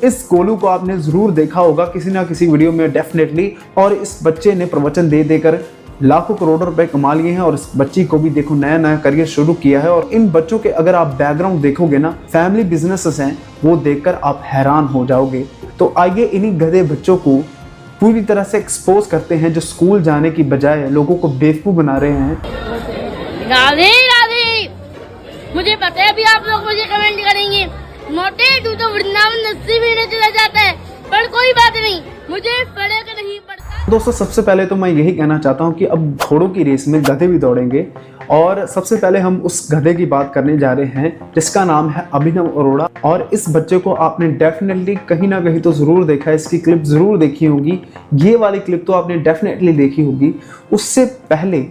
इस गोलू को आपने जरूर देखा होगा किसी ना किसी वीडियो में डेफिनेटली, और इस बच्चे ने प्रवचन दे देकर लाखों करोड़ों रुपए कमा लिए हैं और इस बच्ची को भी देखो नया नया करियर शुरू किया है। और इन बच्चों के अगर आप बैकग्राउंड देखोगे ना, फैमिली बिजनेसेस हैं, वो देखकर आप हैरान हो जाओगे। तो आइए इन्हीं गधे बच्चों को पूरी तरह से एक्सपोज करते हैं जो स्कूल जाने की बजाय लोगों को बेवकूफ बना रहे हैं। राधे राधे, मुझे पता है अभी आप लोग मुझे कमेंट करेंगे, मोटे तू तो वृंदावन 80 महीने चला जाता है, पर कोई बात नहीं, मुझे फर्क नहीं पड़ता। दोस्तों सबसे पहले तो मैं यही कहना चाहता हूँ कि अब घोड़ों की रेस में गधे भी दौड़ेंगे, और सबसे पहले हम उस गधे की बात करने जा रहे हैं जिसका नाम है अभिनव अरोड़ा। और इस बच्चे को आपने डेफिनेटली कहीं ना कहीं तो ज़रूर देखा है, इसकी क्लिप ज़रूर देखी होगी, ये वाली क्लिप तो आपने डेफिनेटली देखी होगी। उससे पहले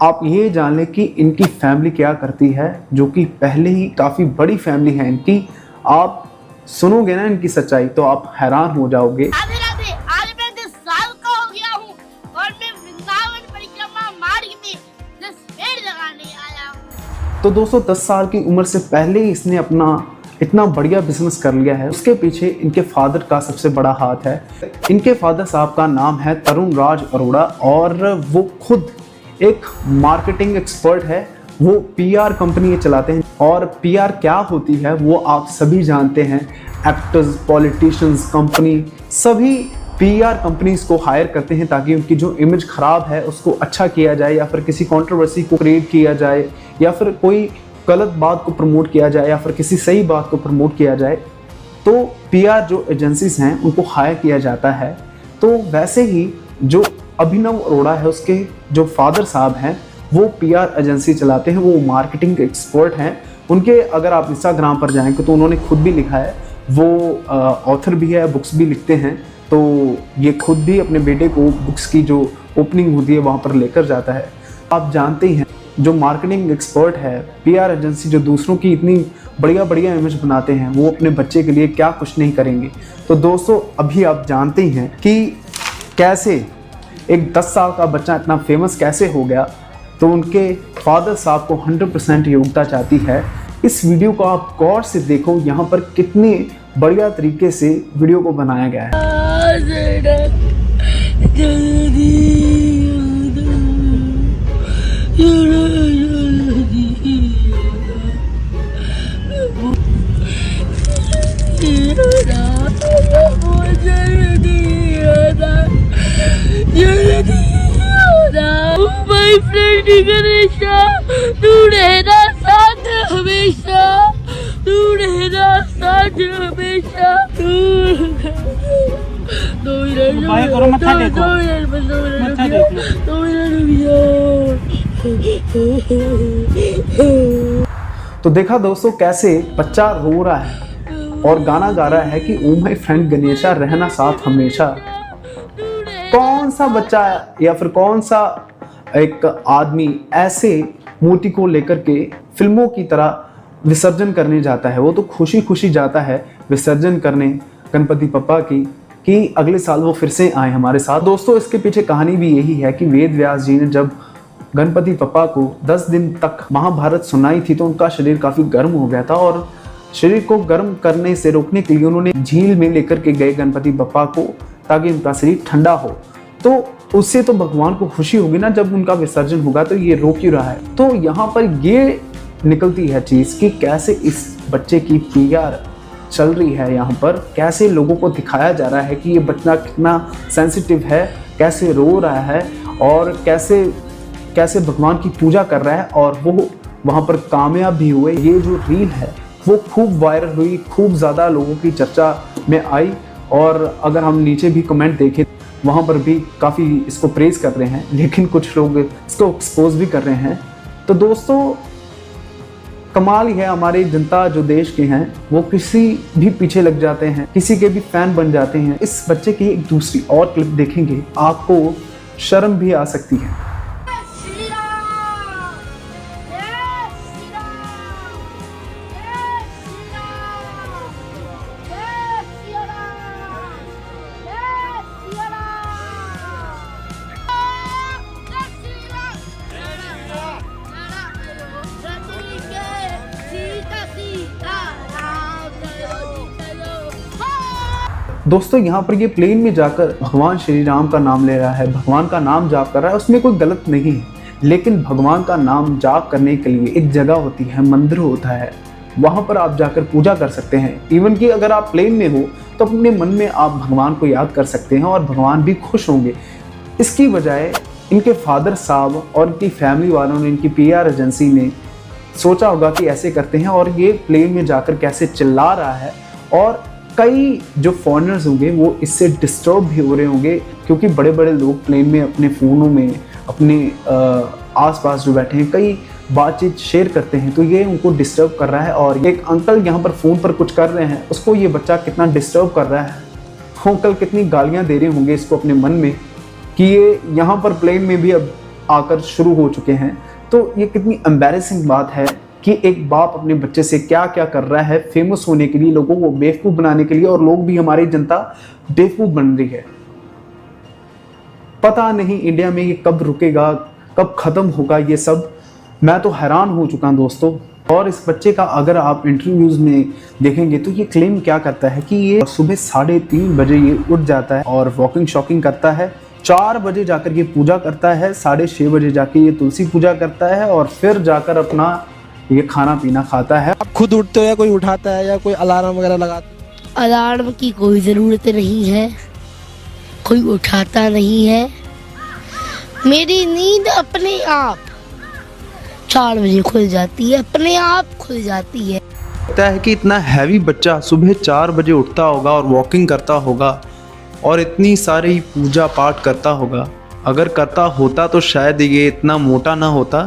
आप ये जान लें कि इनकी फैमिली क्या करती है, जो कि पहले ही काफ़ी बड़ी फैमिली है इनकी। आप सुनोगे ना इनकी सच्चाई तो आप हैरान हो जाओगे। राधे राधे, आज मैं 10 साल का हो गया हूँ और मैं वृंदावन परिक्रमा मार्ग में 10 पेड़ लगाने आया हूँ। तो दोस्तों 10 साल की उम्र से पहले ही इसने अपना इतना बढ़िया बिजनेस कर लिया है। उसके पीछे इनके फादर का सबसे बड़ा हाथ है। इनके फादर साहब का नाम है तरुण राज अरोड़ा और वो खुद एक मार्केटिंग एक्सपर्ट है। वो पीआर कंपनी चलाते हैं, और पीआर क्या होती है वो आप सभी जानते हैं। एक्टर्स, पॉलिटिशियंस, कंपनी सभी पीआर कंपनीज को हायर करते हैं ताकि उनकी जो इमेज खराब है उसको अच्छा किया जाए, या फिर किसी कंट्रोवर्सी को क्रिएट किया जाए, या फिर कोई गलत बात को प्रमोट किया जाए, या फिर किसी सही बात को प्रमोट किया जाए। तो पीआर जो एजेंसीज हैं उनको हायर किया जाता है। तो वैसे ही जो अभिनव अरोड़ा है, उसके जो फादर साहब हैं वो पीआर एजेंसी चलाते हैं, वो मार्केटिंग एक्सपर्ट हैं। उनके अगर आप इंस्टाग्राम पर जाएंगे तो उन्होंने खुद भी लिखा है, वो ऑथर भी है, बुक्स भी लिखते हैं। तो ये खुद भी अपने बेटे को बुक्स की जो ओपनिंग होती है वहाँ पर लेकर जाता है। आप जानते हैं जो मार्केटिंग एक्सपर्ट है, पीआर एजेंसी जो दूसरों की इतनी बढ़िया बढ़िया इमेज बनाते हैं, वो अपने बच्चे के लिए क्या कुछ नहीं करेंगे। तो दोस्तों अभी आप जानते हैं कि कैसे एक 10 साल का बच्चा इतना फेमस कैसे हो गया। तो उनके फादर साहब को 100% योग्यता चाहती है। इस वीडियो को आप गौर से देखो, यहाँ पर कितने बढ़िया तरीके से वीडियो को बनाया गया है। हमेशा तू रहना साथ, हमेशा तू रहना साथ, हमेशा तू। तो देखा दोस्तों कैसे बच्चा रो रहा है और गाना गा रहा है कि ओ माय फ्रेंड गणेशा रहना साथ हमेशा। कौन सा बच्चा या फिर कौन सा एक आदमी ऐसे मूर्ति को लेकर के फिल्मों की तरह विसर्जन करने जाता है। वो तो खुशी खुशी जाता है विसर्जन करने गणपति पप्पा की, कि अगले साल वो फिर से आए हमारे साथ। दोस्तों इसके पीछे कहानी भी यही है कि वेद व्यास जी ने जब गणपति पप्पा को 10 दिन तक महाभारत सुनाई थी तो उनका शरीर काफ़ी गर्म हो गया था, और शरीर को गर्म करने से रोकने के लिए उन्होंने झील में लेकर के गए गणपति पप्पा को ताकि उनका शरीर ठंडा हो। तो उससे तो भगवान को खुशी होगी ना जब उनका विसर्जन होगा, तो ये रो क्यों रहा है। तो यहाँ पर ये निकलती है चीज़ कि कैसे इस बच्चे की पीआर चल रही है। यहाँ पर कैसे लोगों को दिखाया जा रहा है कि ये बच्चा कितना सेंसिटिव है, कैसे रो रहा है, और कैसे कैसे भगवान की पूजा कर रहा है, और वो वहाँ पर कामयाब भी हुए। ये जो रील है वो खूब वायरल हुई, खूब ज़्यादा लोगों की चर्चा में आई, और अगर हम नीचे भी कमेंट देखें वहाँ पर भी काफ़ी इसको प्रेज़ कर रहे हैं, लेकिन कुछ लोग इसको एक्सपोज भी कर रहे हैं। तो दोस्तों कमाल ही है, हमारी जनता जो देश के हैं वो किसी भी पीछे लग जाते हैं, किसी के भी फैन बन जाते हैं। इस बच्चे की एक दूसरी और क्लिप देखेंगे आपको शर्म भी आ सकती है। दोस्तों यहाँ पर ये प्लेन में जाकर भगवान श्री राम का नाम ले रहा है, भगवान का नाम जाप कर रहा है, उसमें कोई गलत नहीं है। लेकिन भगवान का नाम जाप करने के लिए एक जगह होती है, मंदिर होता है, वहाँ पर आप जाकर पूजा कर सकते हैं। इवन कि अगर आप प्लेन में हो तो अपने मन में आप भगवान को याद कर सकते हैं और भगवान भी खुश होंगे। इसकी बजाय इनके फादर साहब और इनकी फैमिली वालों ने, इनकी PR एजेंसी ने सोचा होगा कि ऐसे करते हैं, और ये प्लेन में जाकर कैसे चिल्ला रहा है। और कई जो फॉरेनर्स होंगे वो इससे डिस्टर्ब भी हो रहे होंगे, क्योंकि बड़े बड़े लोग प्लेन में अपने फ़ोनों में, अपने आसपास जो बैठे हैं, कई बातचीत शेयर करते हैं, तो ये उनको डिस्टर्ब कर रहा है। और एक अंकल यहाँ पर फ़ोन पर कुछ कर रहे हैं, उसको ये बच्चा कितना डिस्टर्ब कर रहा है। अंकल कितनी गालियाँ दे रहे होंगे इसको अपने मन में कि ये यहाँ पर प्लेन में भी अब आकर शुरू हो चुके हैं। तो ये कितनी एम्बैरेसिंग बात है कि एक बाप अपने बच्चे से क्या क्या कर रहा है फेमस होने के लिए, लोगों को बेवकूफ़ बनाने के लिए, और लोग भी, हमारी जनता बेवकूफ़ बन रही है। पता नहीं इंडिया में ये कब रुकेगा, कब ख़त्म होगा ये सब। मैं तो हैरान हो चुका हूँ दोस्तों। और इस बच्चे का अगर आप इंटरव्यूज़ में देखेंगे तो ये क्लेम क्या करता है कि ये सुबह 3:30 बजे ये उठ जाता है और वॉकिंग शॉकिंग करता है, 4 बजे जाकर ये पूजा करता है, 6:30 बजे जाके ये तुलसी पूजा करता है, और फिर जाकर अपना ये खाना पीना खाता है। आप खुद उठते हो या कोई उठाता है या कोई अलार्म वगैरह लगाते हो? अलार्म की कोई ज़रूरत नहीं है, कोई उठाता नहीं है। मेरी नींद अपने आप 4 बजे खुल जाती है, अपने आप खुल जाती है। लगता है कि इतना हैवी बच्चा सुबह 4 बजे उठता होगा और वॉकिंग करता होगा और इतनी सारी पूजा पाठ करता होगा। अगर करता होता तो शायद ये इतना मोटा ना होता।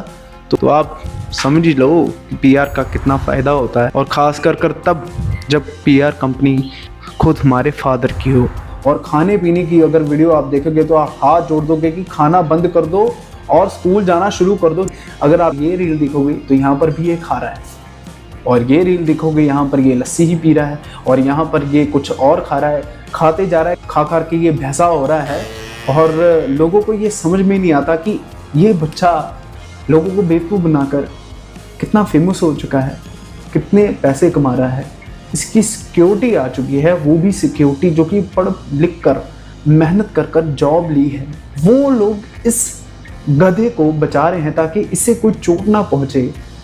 तो आप समझ ही लो कि PR का कितना फ़ायदा होता है, और ख़ास कर तब जब PR कंपनी खुद हमारे फादर की हो। और खाने पीने की अगर वीडियो आप देखोगे तो आप हाथ जोड़ दोगे कि खाना बंद कर दो और स्कूल जाना शुरू कर दो। अगर आप ये रील देखोगे तो यहाँ पर भी ये खा रहा है, और ये रील देखोगे यहाँ पर ये लस्सी ही पी रहा है, और यहाँ पर ये कुछ और खा रहा है, खाते जा रहा है, खा खा के ये भैंसा हो रहा है। और लोगों को ये समझ में नहीं आता कि ये बच्चा लोगों को बेवकूफ़ बनाकर कितना फेमस हो चुका है, कितने पैसे कमा रहा है। इसकी सिक्योरिटी आ चुकी है, वो भी सिक्योरिटी जो कि पढ़ लिख कर मेहनत कर कर जॉब ली है। वो लोग इस गधे को बचा रहे हैं ताकि इससे कोई चोट ना पहुँचे।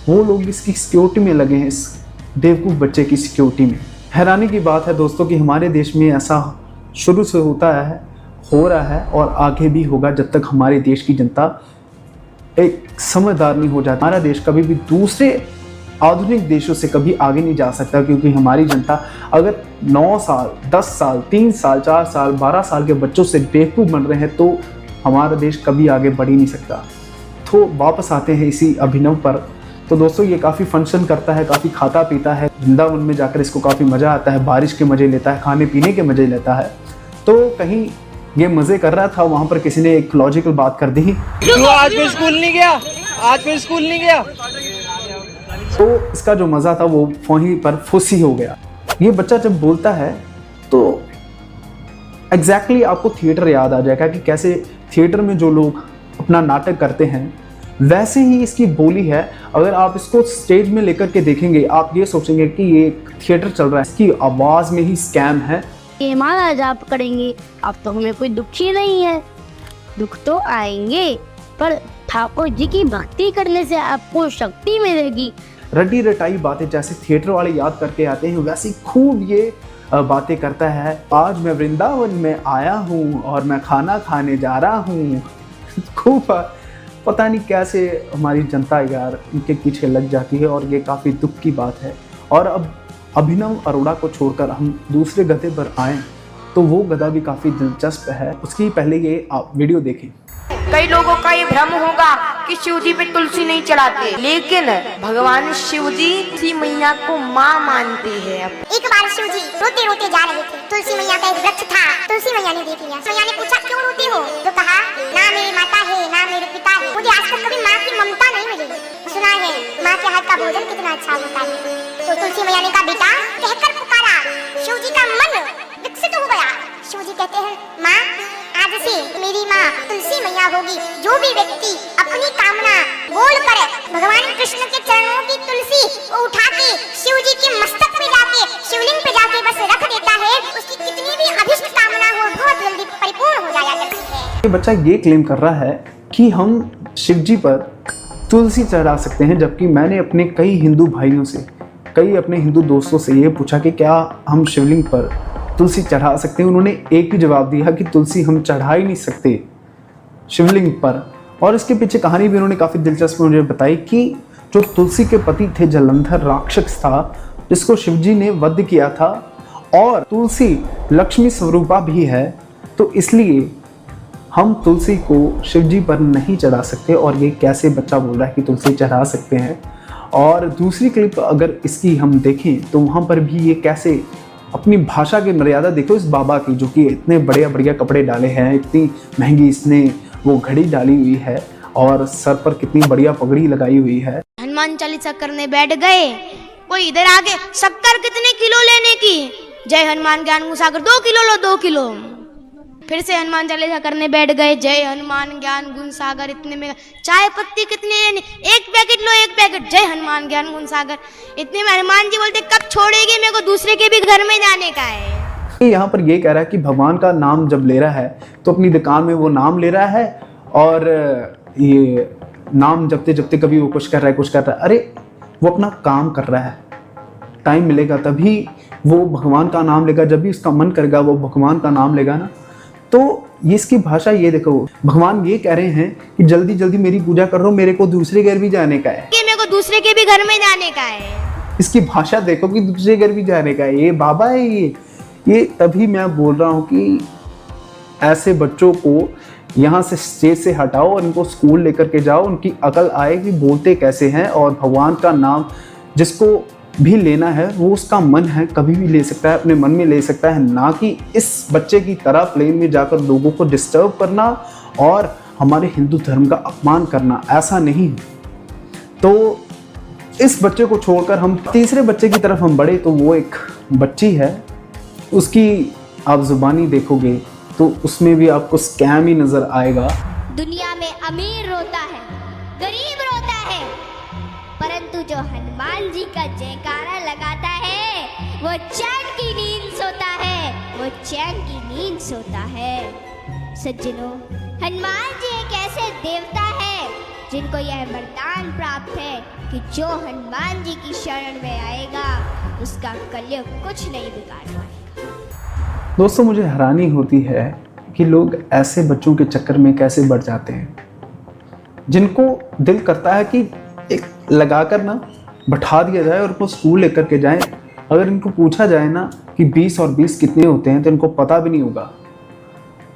वो लोग इसकी सिक्योरिटी में लगे हैं, इस बेवकूफ़ बच्चे की सिक्योरिटी में। हैरानी की बात है दोस्तों कि हमारे देश में ऐसा शुरू से होता है, हो रहा है, और आगे भी होगा जब तक हमारे देश की जनता एक समझदार नहीं हो जाती। हमारा देश कभी भी दूसरे आधुनिक देशों से कभी आगे नहीं जा सकता, क्योंकि हमारी जनता अगर 9 साल, 10 साल, 3 साल, 4 साल, 12 साल के बच्चों से बेवकूफ़ बन रहे हैं तो हमारा देश कभी आगे बढ़ ही नहीं सकता। तो वापस आते हैं इसी अभिनव पर। तो दोस्तों ये काफ़ी फंक्शन करता है, काफ़ी खाता पीता है, वृंदावन में जाकर इसको काफ़ी मज़ा आता है, बारिश के मज़े लेता है, खाने पीने के मज़े लेता है। तो कहीं ये मज़े कर रहा था, वहाँ पर किसी ने एक लॉजिकल बात कर दी। तू आज कोई स्कूल नहीं गया? आज कोई स्कूल नहीं गया? तो इसका जो मज़ा था वो वहीं पर फुसी हो गया। ये बच्चा जब बोलता है तो एग्जैक्टली आपको थिएटर याद आ जाएगा कि कैसे थिएटर में जो लोग अपना नाटक करते हैं वैसे ही इसकी बोली है। अगर आप इसको स्टेज में लेकर के देखेंगे आप ये सोचेंगे कि ये थिएटर चल रहा है, इसकी आवाज़ में ही स्कैम है। ये महाराज आप करेंगे, अब तो हमें कोई दुख ही नहीं है। दुख तो आएंगे पर ठाकुर जी की भक्ति करने से आपको शक्ति मिलेगी। रटी रटाई बातें जैसे थिएटर वाले याद करके आते हैं वैसी खूब ये बातें करता है। आज मैं वृंदावन में आया हूँ और मैं खाना खाने जा रहा हूँ। खूब पता नहीं कैसे हमारी जनता यार इनके पीछे लग जाती है, और ये काफ़ी दुख की बात है। और अब अभिनव अरोड़ा को छोड़कर हम दूसरे गधे पर आएँ तो वो गधा भी काफ़ी दिलचस्प है। उसकी पहले ये आप वीडियो देखें। कई लोगों का ये भ्रम होगा कि शिव जी पे तुलसी नहीं चढ़ाते, लेकिन भगवान शिव जी तुलसी मैया को माँ मानते हैं। एक बार शिव जी रोते रोते जा रहे थे, तुलसी मैया का एक वृक्ष था, तुलसी मैया ने देख लिया। मैया ने पूछा क्यों रोते हो? तो कहा ना मेरी माता है ना मेरे पिता है, मुझे आज तक कभी माँ की ममता नहीं मिली। सुना है माँ के हाथ का भोजन कितना अच्छा होता है। तो तुलसी मैया ने कहा बेटा कहकर पुकारा, शिव जी का मन विकसित हो गया। शिव जी कहते हैं माँ आज से मेरी माँ तुलसी मैया होगी। जो भी व्यक्ति अपनी कामना बोल कर भगवान कृष्ण के चरणों की तुलसी उठा के शिव जी के मस्तक पे जाके शिवलिंग पे जाके बस रख देता है, उसकी कितनी भी ये बच्चा ये क्लेम कर रहा है कि हम शिव जी पर तुलसी चढ़ा सकते हैं, जबकि मैंने अपने कई हिंदू भाइयों से, कई अपने हिंदू दोस्तों से ये पूछा कि क्या हम शिवलिंग पर तुलसी चढ़ा सकते हैं। उन्होंने एक ही जवाब दिया कि तुलसी हम चढ़ा ही नहीं सकते शिवलिंग पर। और इसके पीछे कहानी भी उन्होंने काफ़ी दिलचस्प मुझे बताई कि जो तुलसी के पति थे जलंधर राक्षस था, जिसको शिवजी ने वध किया था, और तुलसी लक्ष्मी स्वरूपा भी है, तो इसलिए हम तुलसी को शिवजी पर नहीं चढ़ा सकते। और ये कैसे बच्चा बोल रहा है कि तुलसी चढ़ा सकते हैं। और दूसरी क्लिप अगर इसकी हम देखें तो वहाँ पर भी ये कैसे अपनी भाषा की मर्यादा देखो इस बाबा की, जो कि इतने बढ़िया कपड़े डाले हैं, इतनी महंगी इसने वो घड़ी डाली हुई है और सर पर कितनी बढ़िया पगड़ी लगाई हुई है। हनुमान चालीसा करने बैठ गए, कोई इधर आगे शक्कर कितने किलो लेने की, जय हनुमान ज्ञान गुण सागर 2 किलो लो 2 किलो। फिर से हनुमान चालीसा करने बैठ गए, जय हनुमान ज्ञान गुण सागर इतने में। चाय पत्ती कितने लेने, 1 पैकेट लो 1 पैकेट, जय हनुमान ज्ञान गुण सागर इतने में। हनुमान जी बोलते कब छोड़ेगी, मेरे को दूसरे के भी घर में जाने का है। यहाँ पर ये कह रहा है कि भगवान का नाम जब ले रहा है तो अपनी दुकान में वो नाम ले रहा है, और ये नाम जपते जपते कभी वो कुछ कर रहा है। अरे वो अपना काम कर रहा है, टाइम मिलेगा तभी वो भगवान का नाम लेगा, जब भी उसका मन करेगा वो भगवान का नाम लेगा ना। तो ये इसकी भाषा ये देखो, भगवान ये कह रहे हैं कि जल्दी जल्दी मेरी पूजा कर रहा हूँ, मेरे को दूसरे घर भी जाने का है, मेरे को दूसरे के भी घर में जाने का है। इसकी भाषा देखो कि दूसरे घर भी जाने का है। ये बाबा है ये तभी मैं बोल रहा हूँ कि ऐसे बच्चों को यहाँ से स्टेज से हटाओ और इनको स्कूल लेकर के जाओ, उनकी अकल आए कि बोलते कैसे हैं। और भगवान का नाम जिसको भी लेना है वो उसका मन है, कभी भी ले सकता है, अपने मन में ले सकता है, ना कि इस बच्चे की तरह प्लेन में जाकर लोगों को डिस्टर्ब करना और हमारे हिंदू धर्म का अपमान करना। ऐसा नहीं है। तो इस बच्चे को छोड़कर हम तीसरे बच्चे की तरफ हम बढ़े, तो वो एक बच्ची है, उसकी आप जुबानी देखोगे तो उसमें भी आपको स्कैम ही नजर आएगा। दुनिया में अमीर रोता है, गरीब रोता है, परंतु जो हनुमान जी का जयकारा लगाता है वो चैन की नींद सोता है, वो चैन की नींद सोता है। सज्जनों, हनुमान जी एक ऐसे देवता है जिनको यह वरदान प्राप्त है कि जो हनुमान जी की शरण में आएगा उसका कलयुग कुछ नहीं बिगाड़ पाएगा। दोस्तों, मुझे हैरानी होती है कि लोग ऐसे बच्चों के चक्कर में कैसे बढ़ जाते हैं, जिनको दिल करता है कि एक लगाकर ना बैठा दिया जाए और उनको स्कूल लेकर के जाएं। अगर इनको पूछा जाए ना कि 20 और 20 कितने होते हैं तो इनको पता भी नहीं होगा।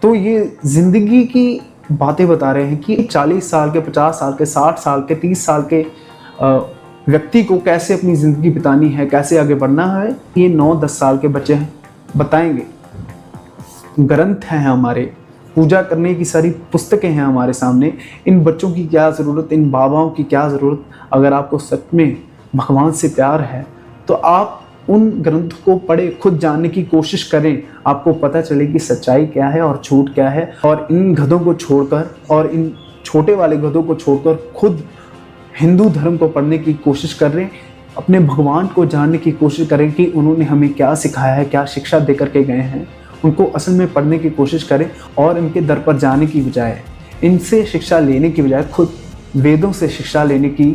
तो ये ज़िंदगी की बातें बता रहे हैं कि 40 साल के, 50 साल के, 60 साल के, 30 साल के व्यक्ति को कैसे अपनी ज़िंदगी बितानी है, कैसे आगे बढ़ना है, ये 9-10 साल के बच्चे हैं बताएंगे। ग्रंथ हैं हमारे, पूजा करने की सारी पुस्तकें हैं हमारे सामने। इन बच्चों की क्या ज़रूरत, इन बाबाओं की क्या ज़रूरत। अगर आपको सच में भगवान से प्यार है तो आप उन ग्रंथ को पढ़े, खुद जानने की कोशिश करें, आपको पता चले कि सच्चाई क्या है और झूठ क्या है। और इन गधों को छोड़कर और इन छोटे वाले गधों को छोड़कर खुद हिंदू धर्म को पढ़ने की कोशिश करें, अपने भगवान को जानने की कोशिश करें कि उन्होंने हमें क्या सिखाया है, क्या शिक्षा दे करके गए हैं, उनको असल में पढ़ने की कोशिश करें। और इनके दर पर जाने की बजाय, इनसे शिक्षा लेने की बजाय खुद वेदों से शिक्षा लेने की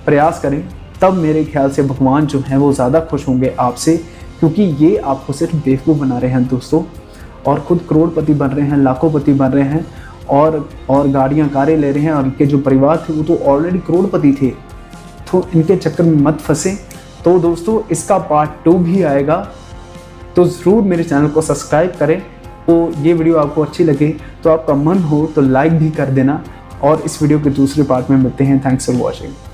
प्रयास करें। तब मेरे ख्याल से भगवान जो हैं वो ज़्यादा खुश होंगे आपसे, क्योंकि ये आपको सिर्फ बेवकूफ़ बना रहे हैं दोस्तों, और खुद करोड़पति बन रहे हैं, लाखोंपति बन रहे हैं, और गाड़ियाँ कारें ले रहे हैं। और इनके जो परिवार थे वो तो ऑलरेडी करोड़पति थे। तो इनके चक्कर में मत फंसे। तो दोस्तों, इसका पार्ट 2 भी आएगा, तो ज़रूर मेरे चैनल को सब्सक्राइब करें। तो ये वीडियो आपको अच्छी लगे तो आपका मन हो तो लाइक भी कर देना, और इस वीडियो के दूसरे पार्ट में मिलते हैं। Thanks for watching.